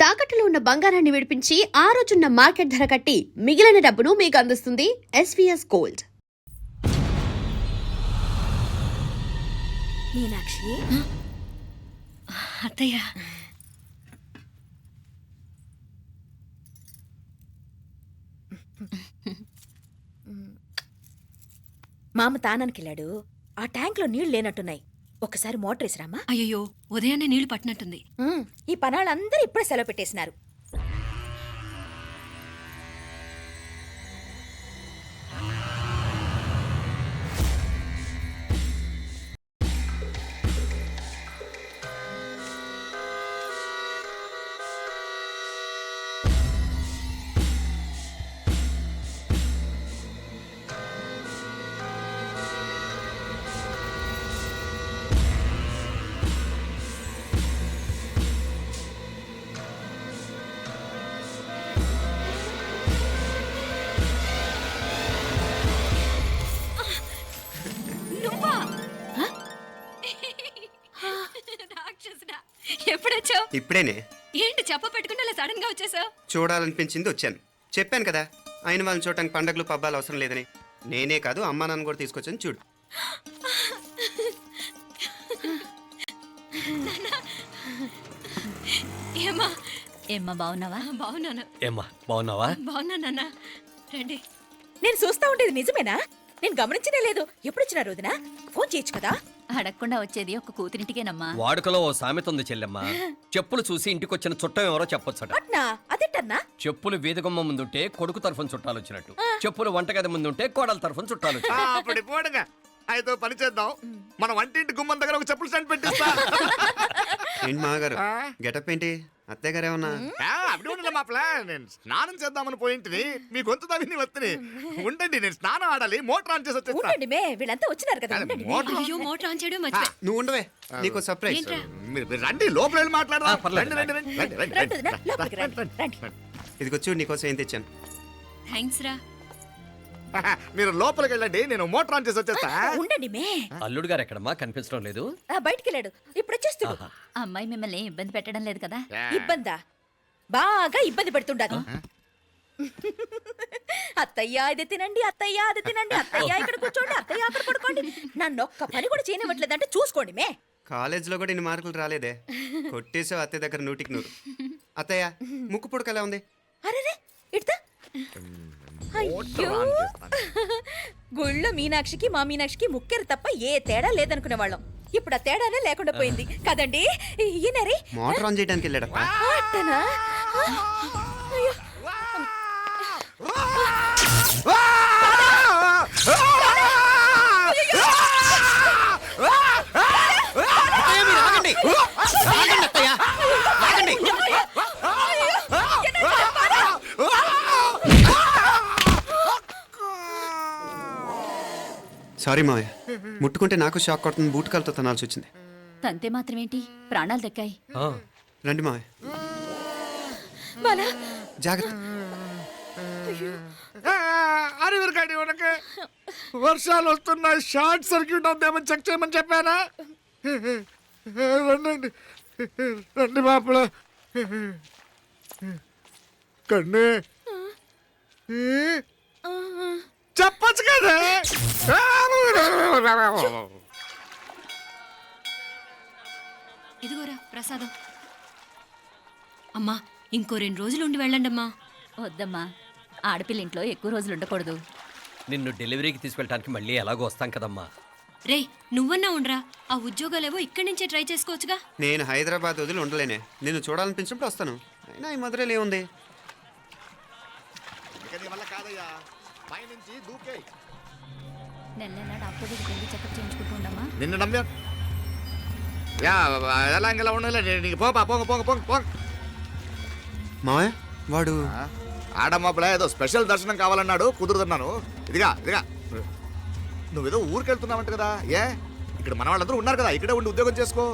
తాకట్టులో ఉన్న బంగారాన్ని విడిపించి ఆ రోజున్న మార్కెట్ ధర కట్టి మిగిలిన డబ్బును మీకు అందిస్తుంది ఎస్వీఎస్ గోల్డ్. మీనాక్షి అత్తయ్య, మామ తానానికి వెళ్ళాడు. ఆ ట్యాంక్ లో నీళ్లు లేనట్టున్నాయి. ఒకసారి మోటార్ వేసిరామా. అయ్యో ఉదయాన్నే నీళ్లు పట్టినట్టుంది. ఈ పనాళ్ళందరూ ఇప్పుడే సెలవు పెట్టేసినారు. ఎప్పుడొచ్చావు? ఇప్పుడేనే. ఏంటి చెప్ప పెట్టుకుంటే అలా సడన్ గా వచ్చేసావు? చూడాలనిపించింది వచ్చాను. చెప్పాను కదా, ఆయన వాళ్ళని చూడటానికి పండగలు పబ్బాలు అవసరం లేదని. నేనే కాదు, అమ్మా నాన్న కూడా తీసుకొచ్చాను. చూడు. ఏమ్మా ఏమ్మా బాగున్నావా? బాగున్నాను. ఏమ్మా బాగున్నావా? బాగున్నానన్నా, రండి. నేను చూస్తా ఉండేది నిజమేనా? నేను గమనించనే లేదు. ఎప్పుడొచ్చినా రోజున ఫోన్ చేయొచ్చు కదా. అడగకుండా వచ్చేది ఒక కూతురింటికేనమ్మా. వాడుకలో ఓ సామెత ఉంది చెల్లెమ్మ. చెప్పులు చూసి ఇంటికొచ్చిన చుట్టం ఎవరో చెప్పొచ్చట. అట్నా? అదేంటన్నా? చెప్పులు వీధగుమ్మ ముందుంటే కొడుకు తరఫున చుట్టాలు వచ్చినట్టు, చెప్పులు వంటగది ముందుంటే కోడల తరఫున చుట్టాలు వచ్చినట్టు. అయితే పని చేద్దాం, మన వంటింటి గుమ్మం దగ్గర ఒక చెప్పులు స్టాండ్ పెట్టిస్తా. ఏంటి మామగారు గెటప్ ఏంటి? అత్తయ్య గారు ఏమన్నా? అప్పుడు ఉండలే మా ప్లాన్. నేను స్నానం చేద్దామని పోయింటిని, మీ గొంతు తవ్వి వస్తుంది. ఉండండి, నేను స్నానం ఆడాలి, మోటార్ ఆన్ చేసి వచ్చేస్తా. ఉండండి మే, వీళ్ళంతా వచ్చినారు కదా. ఉండండి మే. మోటార్ అయ్యో మోటార్ ఆన్ చేయడం మర్చిపోయా. నువ్వు ఉండవే, నీకు సర్ప్రైజ్. ఏంట్రా? మీరు రండి, లోపల వెళ్ళి మాట్లాడదాం. పర్లేదు. రండి, రండి, రండి, రండి, రండి వదినా, రండి, లోపలికి రండి, రండి, రండి. ఇదిగో చూడు, నీకోసం ఏం తెచ్చాను. థ్యాంక్స్ రా. మీరు లోపలికి వెళ్ళండి, నేను మోటార్ ఆన్ చేసి వచ్చేస్తా. ఉండండి మే. అల్లుడు గారు ఎక్కడమ్మా? కనిపించడం లేదు. బయటికి వెళ్ళాడు, ఇప్పుడు వచ్చేస్తాడు. ఆహా. అమ్మాయి మిమ్మల్ని ఏం ఇబ్బంది పెట్టడం లేదు కదా? ఇబ్బందా? బాగా ఇబ్బంది పెడుతుండదు. అత్తయ్య ఇది తినండి, అత్తయ్య అది తినండి, అత్తయ్య ఇక్కడ కూర్చోండి, అత్తయ్య అక్కడ పడుకోండి. నన్ను ఒక్క పని కూడా చేయనివ్వట్లేదంటే చూసుకోండి మే. కాలేజీలో కూడా ఇన్ని మార్కులు రాలేదే. కొట్టేసావు అత్తయ్య దగ్గర 100కి 100. అత్తయ్య, ముక్కు పుడక ఎలా ఉంది? అరే ఇడతా. అయ్యో, గుళ్ళో మీనాక్షికి మా మీనాక్షికి ముక్కెరు తప్ప ఏ తేడా లేదనుకునే వాళ్ళం. ఇప్పుడు ఆ తేడానే లేకుండా పోయింది కదండి. ఈయనరే మోటార్ ఆన్ చేయడానికి వెళ్ళాడప్ప. అట్టనా? అయ్యో. సారీ మావయ్య, ముట్టుకుంటే నాకు షాక్ కొడుతుంది. బూట్ కాలుతో తనాల్సి వచ్చింది. తంతే మాత్రమేంటి, ప్రాణాలు దక్కాయి. ఆ, రండి మావయ్య, బాలా, జాగ్రత్త. అరివిరకండి, ఉనక వర్షాలు వస్తున్నాయి, షార్ట్ సర్క్యూట్ అవుతామని చెక్ చేయమని చెప్పానా? రండి రండి మాపల. కన్నే చెప్పచ్చు కదా. ఇదిగోరా ప్రసాదం. అమ్మా, ఇంకో 2 రోజులు ఉండి వెళ్ళండి అమ్మా. వద్దమ్మా, ఆడపిల్ల ఇంట్లో ఎక్కువ రోజులు ఉండకూడదు. నిన్ను డెలివరీకి తీసుకెళ్ళడానికి మళ్ళీ ఎలాగో వస్తాం కదమ్మా. రే, నువ్వన్నా ఉండరా. ఆ ఉద్యోగాలేవో ఇక్కడి నుంచే ట్రై చేసుకోవచ్చుగా. నేను హైదరాబాద్ వదిలి ఉండలేనే. నిన్ను చూడాలనిపించినప్పుడు వస్తాను. అయినా ఈ మధురలో ఏముంది? వల్ల కాదయ్యా, పైనుంచి దూకే. నెల నెల డాక్టర్ దగ్గరికి వెళ్ళి చెకప్ చేయించుకుంటూ ఉండమ్మా. నిన్ను నమ్మా ఎలా ఇంకెలా ఉండలే. నీకు పోపా, పోంగ పోంగ పోంగ పోంగ. మావయ్య, వాడు ఆడమ్మప్పుడే ఏదో స్పెషల్ దర్శనం కావాలన్నాడు, కుదురుతున్నాను. ఇదిగా నువ్వేదో ఊరికెళ్తున్నావంట కదా. ఏ, ఇక్కడ మన వాళ్ళందరూ ఉన్నారు కదా, ఇక్కడే ఉండి ఉద్యోగం చేసుకో.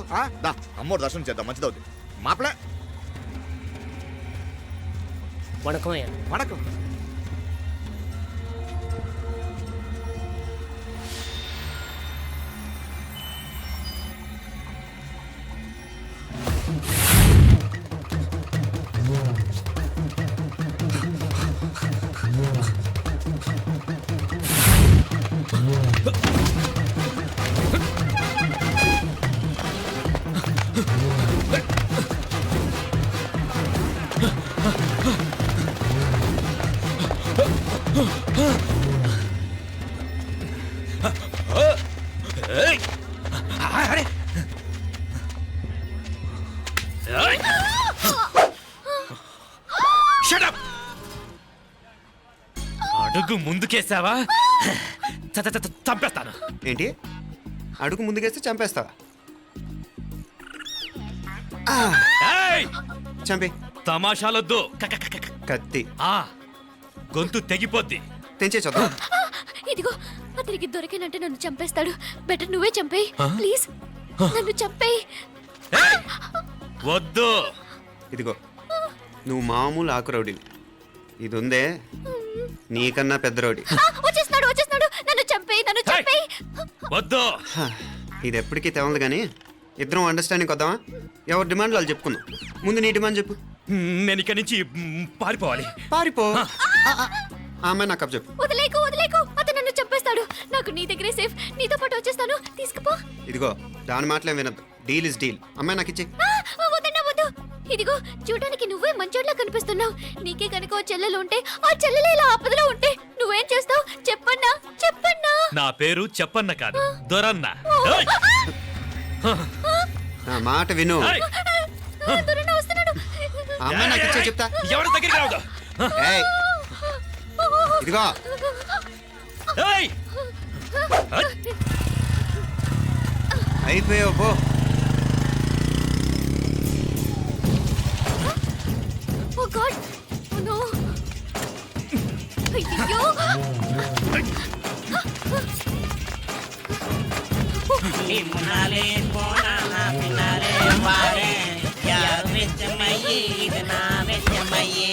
దా, అమ్మోడు దర్శనం చేద్దాం, మంచిదవుతుంది. మాపలే వణకం. అడుగు ముందుకేసావా చంపేస్తాను. ఏంటి అడుగు ముందుకేస్తే చంపేస్తావా? ఏయ్! చంపి. తమాషాలొద్దు. కత్తి ఆ గొంతు తెగిపోద్ది. తెంచే చూద్దాం. ఇదిగో అతనికి దొరికినంటే నన్ను చంపేస్తాడు. బెటర్ నువ్వే చంపేయి ప్లీజ్. నన్ను చంపేయి. ఏయ్! వద్దు. ఇదిగో నువ్వు మామూలు ఆకు రౌడీవి. ఇది ఉందే నీకన్నా పెద్ద రౌడీ. వచ్చేస్తున్నాడు వచ్చేస్తున్నాడు. నన్ను చంపేయి నన్ను చంపేయి. వద్దు. హ, ఇది ఎప్పటికీ తెవలదు కానీ ఇద్దరం అండర్స్టాండింగ్ వద్దామా? ఎవరి డిమాండ్ వాళ్ళు చెప్పుకుందాం. ముందు నీ డిమాండ్ చెప్పు. నేను ఇక్కడి నుంచి పారిపోవాలి. పారిపో. ఆ అమ్మాయి నాకు చెప్పు. వదిలేకు వదిలేకు. అతను నన్ను చంపేస్తాడు. నాకు నీ దగ్గరే సేఫ్. నీతో పాటు వచ్చేస్తాను. తీసుకుపో. ఇదిగో దాని మాటలేం వినద్దు. Deal is deal. అమ్మాయి నాకు ఇచ్చే. వద్దన్నా వద్దు. ఇదిగో చూడడానికి నువ్వే మంచోట్లా కనిపిస్తున్నావు. నీకే కనుక ఓ చెల్లెలు ఉంటే ఆ చెల్లెలు ఇలా ఆపదలో ఉంటే నువ్వేం చేస్తావు చెప్పన్నా చెప్పన్నా. నా పేరు చెప్పన్న కాదు, దొరన్న. ఏయ్! నా మాట విను. ఏయ్! దొరన్న వస్తున్నాడు. ఆ అమ్మాయి నాకు ఇచ్చే చెప్తా. ఎవరి దగ్గరికి రావద్దు. ఏయ్, ఇదిగో ఏయ్! అయిపోయావు పో. ఓ గాడ్ ఓ నో. అయ్యో ಮುನಾಲೆ ಕೋಣ ಪಿನಾಲೆ ವಾರೆ ಯಾರು ವೆಚ್ಚಮಯ್ಯೆ ಇದು ನಾ ವೆಚ್ಚಮಯ್ಯೆ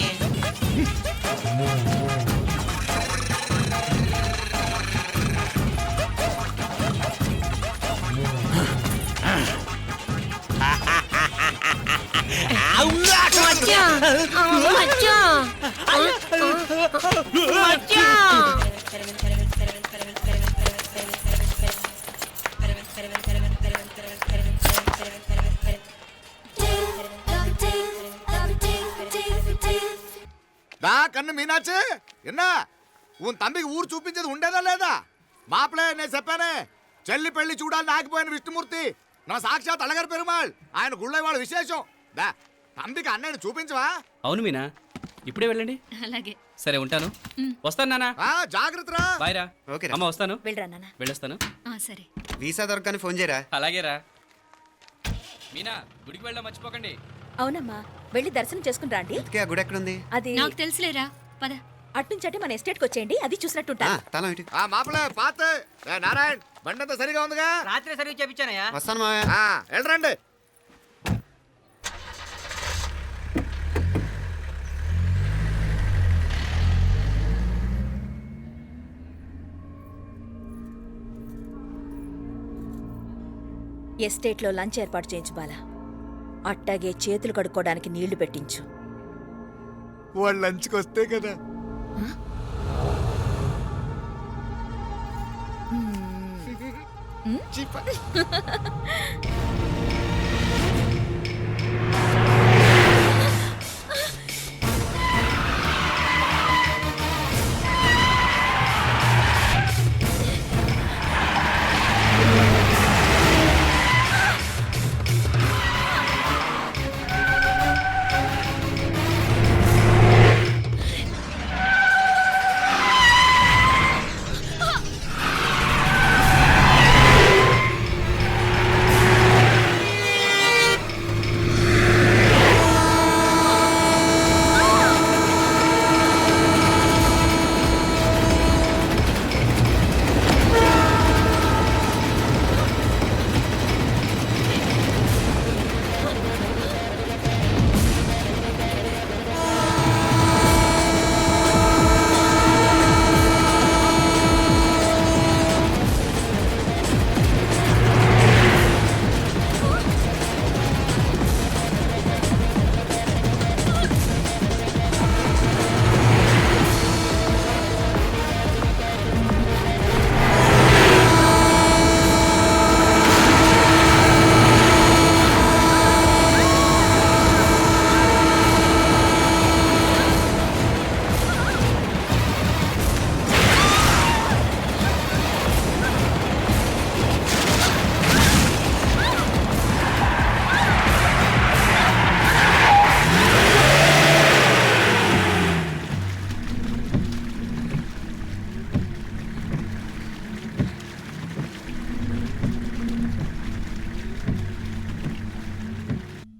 దా కన్ను మీనాచి ఎన్నా ఉన్ తమ్మికి ఊరు చూపించేది ఉండేదా లేదా? మాపలే నేను చెప్పానే చెల్లి పెళ్లి చూడాలని ఆగిపోయిన విష్ణుమూర్తి నా సాక్షాత్ అలగర్ పెరుమాళ్. ఆయన గుళ్ళో వాళ్ళ విశేషం. దా తమ్మికి అన్నయ్యని చూపించవా? అవును మీనా, ఇప్పుడే వెళ్ళండి. అలాగే. సరే ఉంటాను. వస్తాను నాన్న. జాగ్రత్తరా. బాయ్ రా. ఓకే అమ్మ వస్తాను. వెళ్ళరా నాన్న. వెళ్ళొస్తాను. సరే. వీసా దొరకని ఫోన్ చేయరా. అలాగే రా. మీనా, గుడికి వెళ్ళడం మర్చిపోకండి. అవునమ్మా వెళ్ళి దర్శనం చేసుకుని రండి. ఇంతకీ ఆ గుడి ఎక్కడుంది? అది నాకు తెలుసులేరా, పద. అట్నుంచి మన ఎస్టేట్కి వచ్చేయండి. అది చూసినట్టుంటా. తల ఇటు. మాపలే పాత నారాయణ్ బండంతా సరిగా ఉందిగా? రాత్రి సర్వీస్ చేపించానయ్యా. వస్తాను మావయ్య. వెళ్ళరండి. ఎస్టేట్లో లంచ్ ఏర్పాటు చేయించు బాలా. అట్టాగే చేతులు కడుక్కోవడానికి నీళ్లు పెట్టించు. వాళ్ళు లంచ్కి వస్తే కదా. మ్మ్.